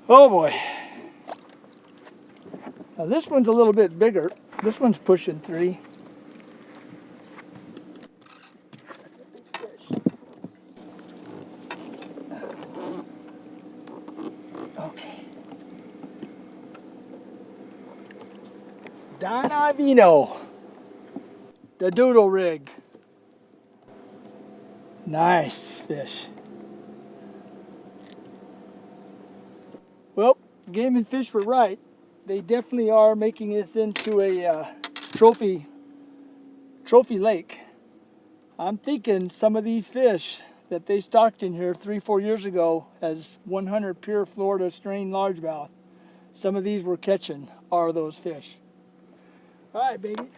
Oh boy. Now this one's a little bit bigger. This one's pushing 3. That's a big fish. Okay. Don Iovino. The doodle rig. Nice fish. Well, Game and Fish were right. They definitely are making this into a trophy lake. I'm thinking some of these fish that they stocked in here 3-4 years ago as 100 pure Florida strain largemouth, some of these we're catching are those fish. All right, baby.